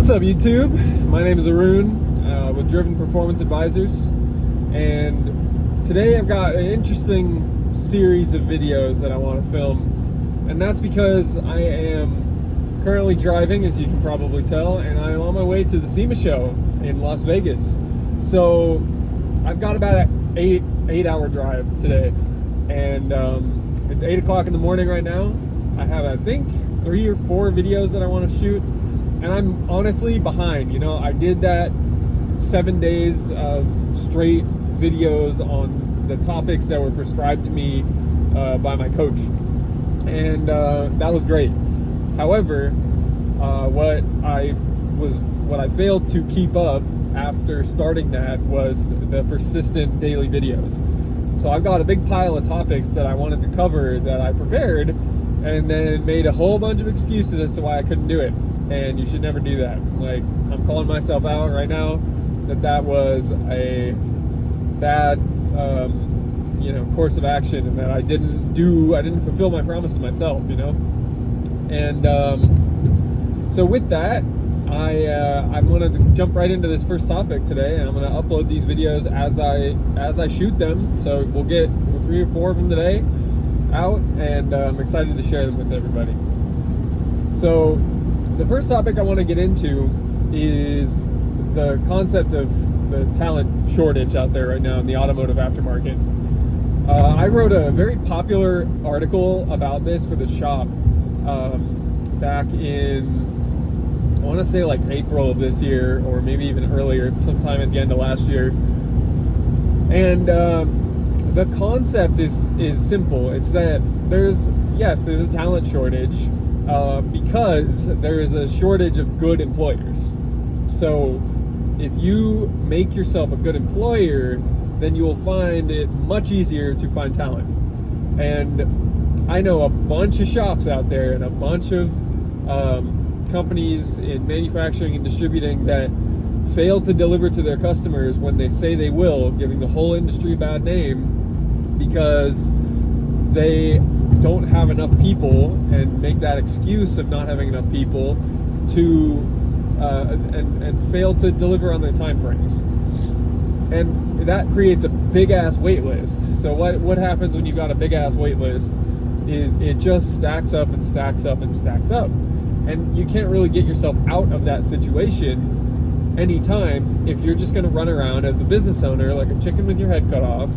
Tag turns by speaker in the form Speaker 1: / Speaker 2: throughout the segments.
Speaker 1: What's up, YouTube? My name is Arun with Driven Performance Advisors, and today I've got an interesting series of videos that I want to film, and that's because I am currently driving, as you can probably tell, and I'm on my way to the SEMA show in Las Vegas. So I've got about an eight-hour drive today, and it's 8 o'clock in the morning right now. I have, I think, 3 or 4 videos that I want to shoot. And I'm honestly behind. You know, I did that 7 days of straight videos on the topics that were prescribed to me by my coach, and that was great. However, what I failed to keep up after starting that was the persistent daily videos. So I've got a big pile of topics that I wanted to cover that I prepared, and then made a whole bunch of excuses as to why I couldn't do it. And you should never do that. Like, I'm calling myself out right now that was a bad course of action, and that I didn't fulfill my promise to myself, you know. And so with that, I'm gonna jump right into this first topic today, and I'm gonna upload these videos as I shoot them. So we'll get 3 or 4 of them today out, and I'm excited to share them with everybody. So the first topic I want to get into is the concept of the talent shortage out there right now in the automotive aftermarket. I wrote a very popular article about this for the shop back in, I want to say, like April of this year, or maybe even earlier, sometime at the end of last year. And the concept is simple. It's that there's a talent shortage because there is a shortage of good employers. So if you make yourself a good employer, then you will find it much easier to find talent. And I know a bunch of shops out there and a bunch of companies in manufacturing and distributing that fail to deliver to their customers when they say they will, giving the whole industry a bad name because they don't have enough people, and make that excuse of not having enough people to and fail to deliver on their time frames. And that creates a big ass wait list. So what happens when you've got a big ass wait list is it just stacks up and stacks up and stacks up. And you can't really get yourself out of that situation anytime if you're just going to run around as a business owner like a chicken with your head cut off,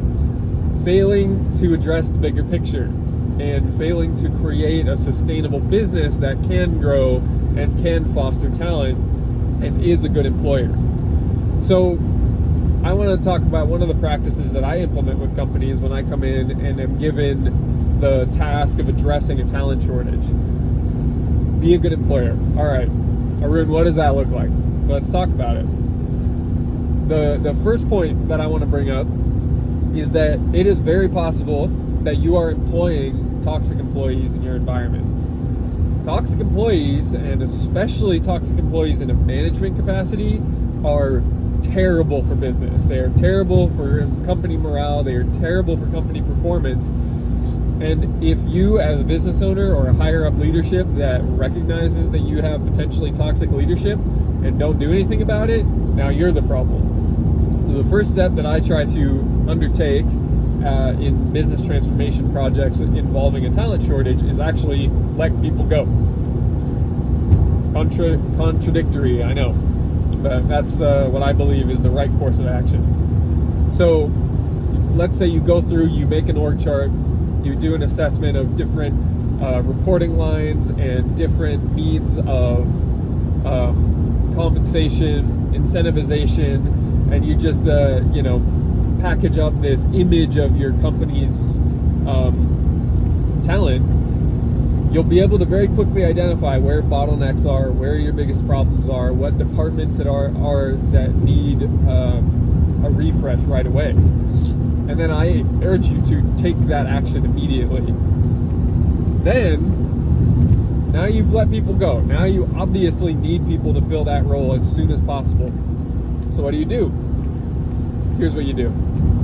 Speaker 1: failing to address the bigger picture and failing to create a sustainable business that can grow and can foster talent and is a good employer. So I want to talk about one of the practices that I implement with companies when I come in and am given the task of addressing a talent shortage. Be a good employer. All right, Arun, what does that look like? Let's talk about it. The first point that I want to bring up is that it is very possible that you are employing toxic employees in your environment. Toxic employees, and especially toxic employees in a management capacity, are terrible for business. They are terrible for company morale. They are terrible for company performance. And if you, as a business owner or a higher up leadership that recognizes that you have potentially toxic leadership and don't do anything about it, now you're the problem. So the first step that I try to undertake in business transformation projects involving a talent shortage is actually let people go. Contradictory, I know, but that's what I believe is the right course of action. So let's say you go through, you make an org chart, you do an assessment of different reporting lines and different means of compensation, incentivization, and you just package up this image of your company's talent. You'll be able to very quickly identify where bottlenecks are, where your biggest problems are, what departments that are that need a refresh right away. And then I urge you to take that action immediately. Then, now you've let people go. Now you obviously need people to fill that role as soon as possible. So what do? Here's what you do.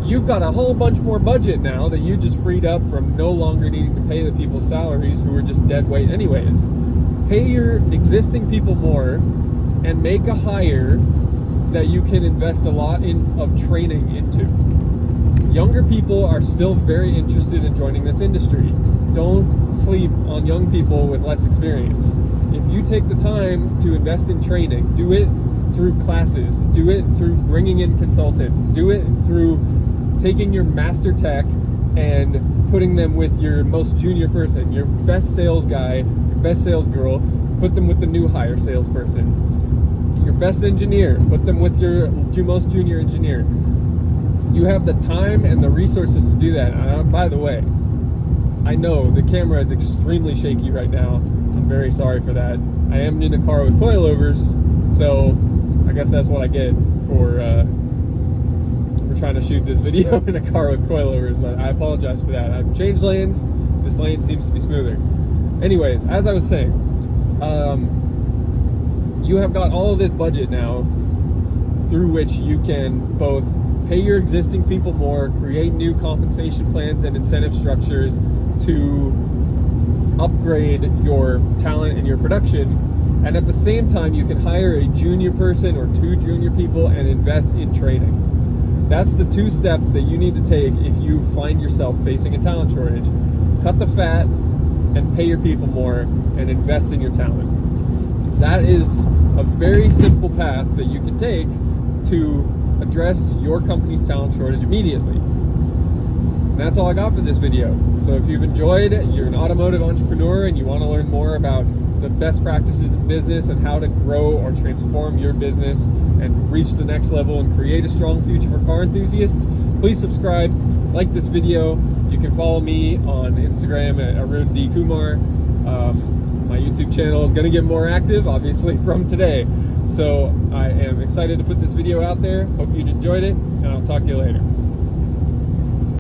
Speaker 1: You've got a whole bunch more budget now that you just freed up from no longer needing to pay the people's salaries who are just dead weight anyways. Pay your existing people more and make a hire that you can invest a lot of training into. Younger people are still very interested in joining this industry. Don't sleep on young people with less experience. If you take the time to invest in training, do it through classes, do it through bringing in consultants, do it through taking your master tech and putting them with your most junior person, your best sales guy, your best sales girl, put them with the new hire salesperson. Your best engineer, put them with your most junior engineer. You have the time and the resources to do that. By the way, I know the camera is extremely shaky right now. I'm very sorry for that. I am in a car with coilovers, so I guess that's what I get for trying to shoot this video in a car with coilovers, but I apologize for that. I've changed lanes. This lane seems to be smoother. Anyways, as I was saying, you have got all of this budget now through which you can both pay your existing people more, create new compensation plans and incentive structures to upgrade your talent and your production, and at the same time you can hire a junior person or 2 junior people and invest in training. That's the 2 steps that you need to take if you find yourself facing a talent shortage. Cut the fat and pay your people more and invest in your talent. That is a very simple path that you can take to address your company's talent shortage immediately. And that's all I got for this video. So if you've enjoyed, you're an automotive entrepreneur and you want to learn more about the best practices in business and how to grow or transform your business and reach the next level and create a strong future for car enthusiasts, please subscribe, like this video. You can follow me on Instagram at Arun D. Kumar. My YouTube channel is going to get more active, obviously, from today. So I am excited to put this video out there. Hope you enjoyed it, and I'll talk to you later.